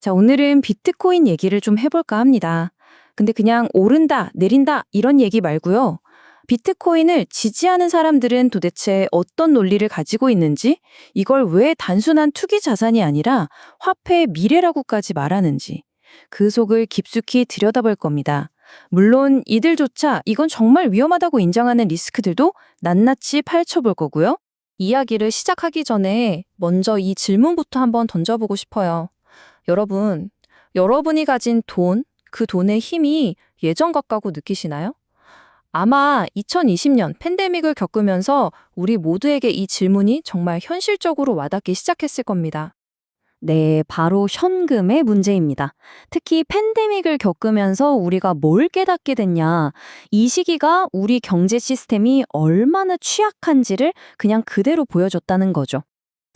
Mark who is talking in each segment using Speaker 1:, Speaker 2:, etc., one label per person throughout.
Speaker 1: 자, 오늘은 비트코인 얘기를 좀 해볼까 합니다. 근데 그냥 오른다, 내린다 이런 얘기 말고요. 비트코인을 지지하는 사람들은 도대체 어떤 논리를 가지고 있는지, 이걸 왜 단순한 투기 자산이 아니라 화폐의 미래라고까지 말하는지, 그 속을 깊숙이 들여다볼 겁니다. 물론 이들조차 이건 정말 위험하다고 인정하는 리스크들도 낱낱이 파헤쳐볼 거고요. 이야기를 시작하기 전에 먼저 이 질문부터 한번 던져보고 싶어요. 여러분, 여러분이 가진 돈, 그 돈의 힘이 예전 같다고 느끼시나요? 아마 2020년 팬데믹을 겪으면서 우리 모두에게 이 질문이 정말 현실적으로 와닿기 시작했을 겁니다. 네, 바로 현금의 문제입니다. 특히 팬데믹을 겪으면서 우리가 뭘 깨닫게 됐냐. 이 시기가 우리 경제 시스템이 얼마나 취약한지를 그냥 그대로 보여줬다는 거죠.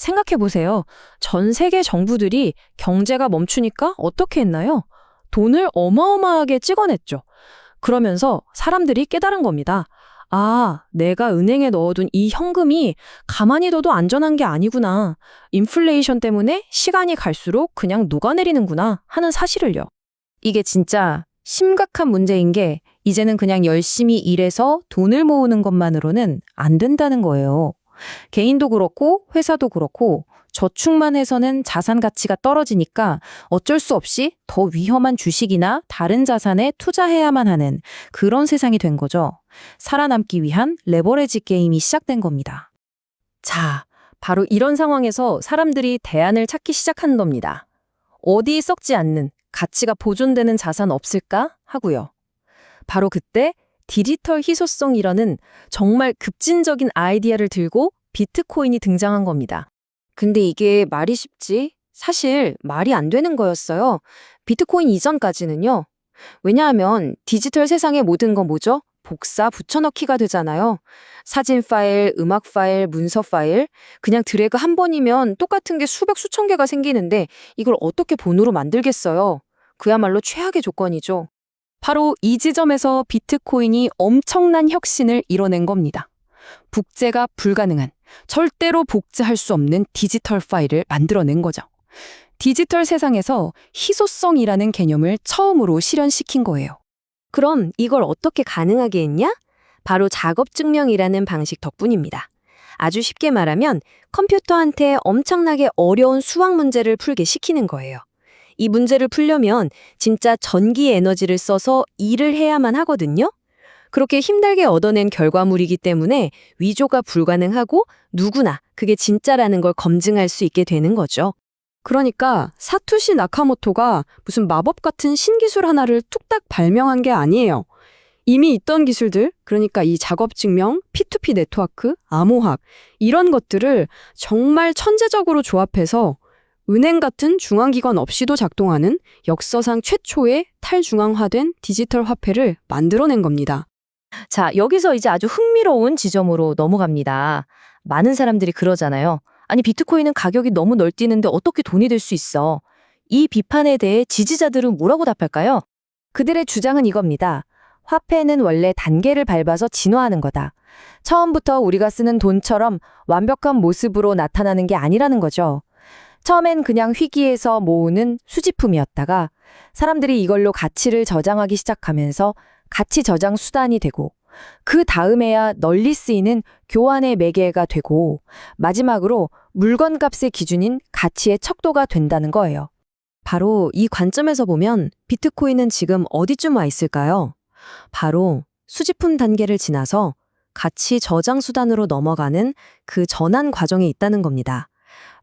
Speaker 1: 생각해 보세요. 전 세계 정부들이 경제가 멈추니까 어떻게 했나요? 돈을 어마어마하게 찍어냈죠. 그러면서 사람들이 깨달은 겁니다. 아, 내가 은행에 넣어둔 이 현금이 가만히 둬도 안전한 게 아니구나. 인플레이션 때문에 시간이 갈수록 그냥 녹아내리는구나 하는 사실을요. 이게 진짜 심각한 문제인 게 이제는 그냥 열심히 일해서 돈을 모으는 것만으로는 안 된다는 거예요. 개인도 그렇고 회사도 그렇고 저축만 해서는 자산 가치가 떨어지니까 어쩔 수 없이 더 위험한 주식이나 다른 자산에 투자해야만 하는 그런 세상이 된 거죠. 살아남기 위한 레버리지 게임이 시작된 겁니다. 자, 바로 이런 상황에서 사람들이 대안을 찾기 시작한 겁니다. 어디 썩지 않는 가치가 보존되는 자산 없을까 하고요. 바로 그때 디지털 희소성이라는 정말 급진적인 아이디어를 들고 비트코인이 등장한 겁니다. 근데 이게 말이 쉽지? 사실 말이 안 되는 거였어요. 비트코인 이전까지는요. 왜냐하면 디지털 세상의 모든 건 뭐죠? 복사, 붙여넣기가 되잖아요. 사진 파일, 음악 파일, 문서 파일, 그냥 드래그 한 번이면 똑같은 게 수백, 수천 개가 생기는데 이걸 어떻게 본으로 만들겠어요? 그야말로 최악의 조건이죠. 바로 이 지점에서 비트코인이 엄청난 혁신을 이뤄낸 겁니다. 복제가 불가능한, 절대로 복제할 수 없는 디지털 파일을 만들어낸 거죠. 디지털 세상에서 희소성이라는 개념을 처음으로 실현시킨 거예요. 그럼 이걸 어떻게 가능하게 했냐? 바로 작업 증명이라는 방식 덕분입니다. 아주 쉽게 말하면 컴퓨터한테 엄청나게 어려운 수학 문제를 풀게 시키는 거예요. 이 문제를 풀려면 진짜 전기 에너지를 써서 일을 해야만 하거든요. 그렇게 힘들게 얻어낸 결과물이기 때문에 위조가 불가능하고 누구나 그게 진짜라는 걸 검증할 수 있게 되는 거죠. 그러니까 사토시 나카모토가 무슨 마법 같은 신기술 하나를 뚝딱 발명한 게 아니에요. 이미 있던 기술들, 그러니까 이 작업 증명, P2P 네트워크, 암호학 이런 것들을 정말 천재적으로 조합해서 은행 같은 중앙기관 없이도 작동하는 역사상 최초의 탈중앙화된 디지털 화폐를 만들어낸 겁니다. 자, 여기서 이제 아주 흥미로운 지점으로 넘어갑니다. 많은 사람들이 그러잖아요. 아니, 비트코인은 가격이 너무 널뛰는데 어떻게 돈이 될 수 있어? 이 비판에 대해 지지자들은 뭐라고 답할까요? 그들의 주장은 이겁니다. 화폐는 원래 단계를 밟아서 진화하는 거다. 처음부터 우리가 쓰는 돈처럼 완벽한 모습으로 나타나는 게 아니라는 거죠. 처음엔 그냥 희귀해서 모으는 수집품이었다가 사람들이 이걸로 가치를 저장하기 시작하면서 가치 저장 수단이 되고 그 다음에야 널리 쓰이는 교환의 매개가 되고 마지막으로 물건값의 기준인 가치의 척도가 된다는 거예요. 바로 이 관점에서 보면 비트코인은 지금 어디쯤 와 있을까요? 바로 수집품 단계를 지나서 가치 저장 수단으로 넘어가는 그 전환 과정에 있다는 겁니다.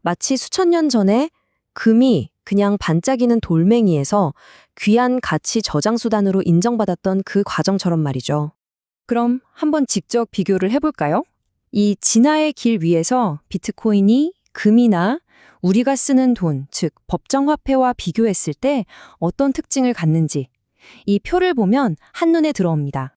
Speaker 1: 마치 수천 년 전에 금이 그냥 반짝이는 돌멩이에서 귀한 가치 저장 수단으로 인정받았던 그 과정처럼 말이죠. 그럼 한번 직접 비교를 해볼까요? 이 진화의 길 위에서 비트코인이 금이나 우리가 쓰는 돈, 즉 법정화폐와 비교했을 때 어떤 특징을 갖는지 이 표를 보면 한눈에 들어옵니다.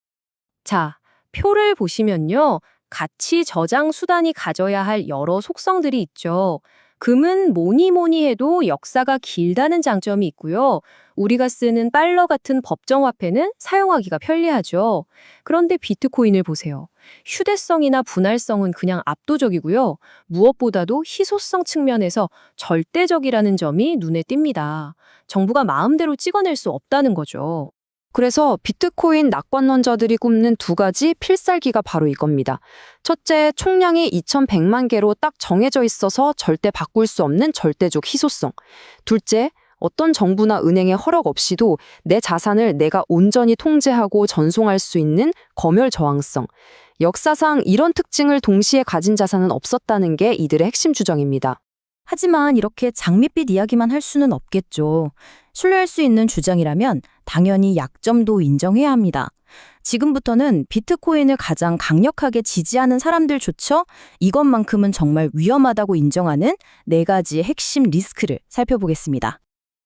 Speaker 1: 자, 표를 보시면요. 가치 저장 수단이 가져야 할 여러 속성들이 있죠. 금은 뭐니 해도 역사가 길다는 장점이 있고요. 우리가 쓰는 달러 같은 법정화폐는 사용하기가 편리하죠. 그런데 비트코인을 보세요. 휴대성이나 분할성은 그냥 압도적이고요. 무엇보다도 희소성 측면에서 절대적이라는 점이 눈에 띕니다. 정부가 마음대로 찍어낼 수 없다는 거죠. 그래서 비트코인 낙관론자들이 꼽는 두 가지 필살기가 바로 이겁니다. 첫째, 총량이 2,100만 개로 딱 정해져 있어서 절대 바꿀 수 없는 절대적 희소성. 둘째, 어떤 정부나 은행의 허락 없이도 내 자산을 내가 온전히 통제하고 전송할 수 있는 검열 저항성. 역사상 이런 특징을 동시에 가진 자산은 없었다는 게 이들의 핵심 주장입니다.
Speaker 2: 하지만 이렇게 장밋빛 이야기만 할 수는 없겠죠. 신뢰할 수 있는 주장이라면 당연히 약점도 인정해야 합니다. 지금부터는 비트코인을 가장 강력하게 지지하는 사람들조차 이것만큼은 정말 위험하다고 인정하는 4가지 핵심 리스크를 살펴보겠습니다.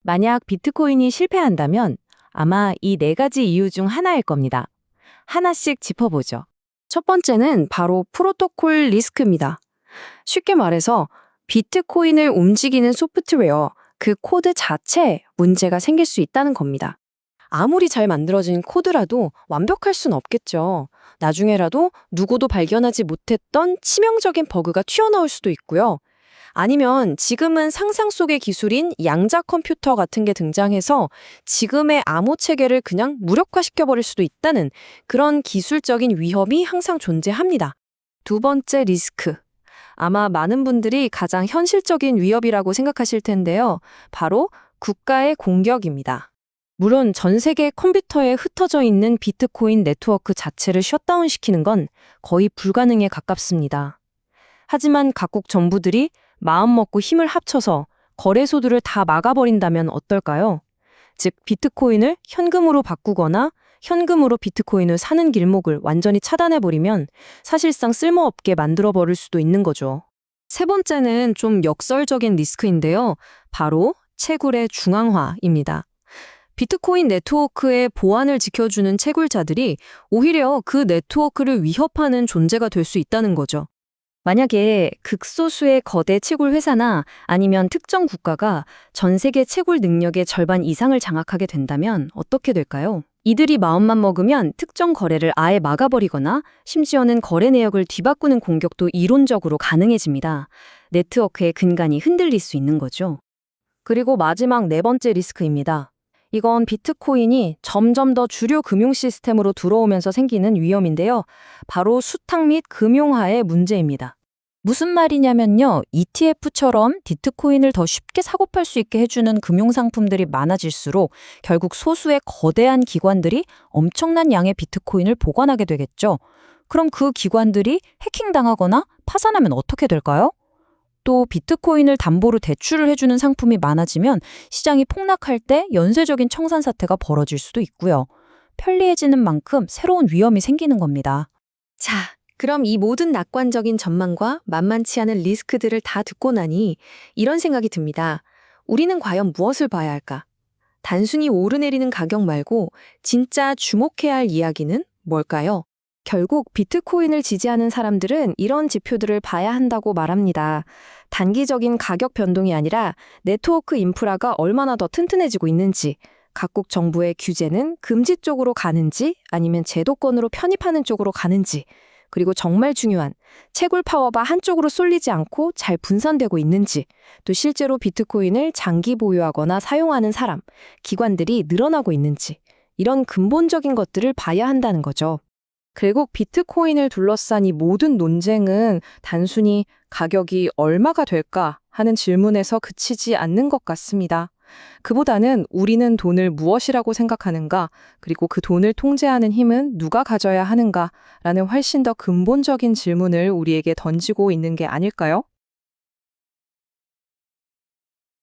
Speaker 1: 만약 비트코인이 실패한다면 아마 이 4가지 이유 중 하나일 겁니다. 하나씩 짚어보죠. 첫 번째는 바로 프로토콜 리스크입니다. 쉽게 말해서 비트코인을 움직이는 소프트웨어, 그 코드 자체에 문제가 생길 수 있다는 겁니다. 아무리 잘 만들어진 코드라도 완벽할 순 없겠죠. 나중에라도 누구도 발견하지 못했던 치명적인 버그가 튀어나올 수도 있고요. 아니면 지금은 상상 속의 기술인 양자 컴퓨터 같은 게 등장해서 지금의 암호 체계를 그냥 무력화시켜버릴 수도 있다는 그런 기술적인 위험이 항상 존재합니다. 두 번째 리스크. 아마 많은 분들이 가장 현실적인 위협이라고 생각하실 텐데요. 바로 국가의 공격입니다. 물론 전 세계 컴퓨터에 흩어져 있는 비트코인 네트워크 자체를 셧다운시키는 건 거의 불가능에 가깝습니다. 하지만 각국 정부들이 마음먹고 힘을 합쳐서 거래소들을 다 막아버린다면 어떨까요? 즉 비트코인을 현금으로 바꾸거나 현금으로 비트코인을 사는 길목을 완전히 차단해버리면 사실상 쓸모없게 만들어버릴 수도 있는 거죠. 세 번째는 좀 역설적인 리스크인데요. 바로 채굴의 중앙화입니다. 비트코인 네트워크의 보안을 지켜주는 채굴자들이 오히려 그 네트워크를 위협하는 존재가 될 수 있다는 거죠. 만약에 극소수의 거대 채굴 회사나 아니면 특정 국가가 전 세계 채굴 능력의 절반 이상을 장악하게 된다면 어떻게 될까요? 이들이 마음만 먹으면 특정 거래를 아예 막아버리거나 심지어는 거래 내역을 뒤바꾸는 공격도 이론적으로 가능해집니다. 네트워크의 근간이 흔들릴 수 있는 거죠. 그리고 마지막 4번째 리스크입니다. 이건 비트코인이 점점 더 주류 금융 시스템으로 들어오면서 생기는 위험인데요. 바로 수탁 및 금융화의 문제입니다.
Speaker 2: 무슨 말이냐면요. ETF처럼 비트코인을 더 쉽게 사고팔 수 있게 해주는 금융상품들이 많아질수록 결국 소수의 거대한 기관들이 엄청난 양의 비트코인을 보관하게 되겠죠. 그럼 그 기관들이 해킹당하거나 파산하면 어떻게 될까요? 또 비트코인을 담보로 대출을 해주는 상품이 많아지면 시장이 폭락할 때 연쇄적인 청산 사태가 벌어질 수도 있고요. 편리해지는 만큼 새로운 위험이 생기는 겁니다.
Speaker 1: 자, 그럼 이 모든 낙관적인 전망과 만만치 않은 리스크들을 다 듣고 나니 이런 생각이 듭니다. 우리는 과연 무엇을 봐야 할까? 단순히 오르내리는 가격 말고 진짜 주목해야 할 이야기는 뭘까요? 결국 비트코인을 지지하는 사람들은 이런 지표들을 봐야 한다고 말합니다. 단기적인 가격 변동이 아니라 네트워크 인프라가 얼마나 더 튼튼해지고 있는지, 각국 정부의 규제는 금지 쪽으로 가는지 아니면 제도권으로 편입하는 쪽으로 가는지, 그리고 정말 중요한 채굴 파워가 한쪽으로 쏠리지 않고 잘 분산되고 있는지, 또 실제로 비트코인을 장기 보유하거나 사용하는 사람, 기관들이 늘어나고 있는지, 이런 근본적인 것들을 봐야 한다는 거죠. 결국 비트코인을 둘러싼 이 모든 논쟁은 단순히 가격이 얼마가 될까 하는 질문에서 그치지 않는 것 같습니다. 그보다는 우리는 돈을 무엇이라고 생각하는가, 그리고 그 돈을 통제하는 힘은 누가 가져야 하는가라는 훨씬 더 근본적인 질문을 우리에게 던지고 있는 게 아닐까요?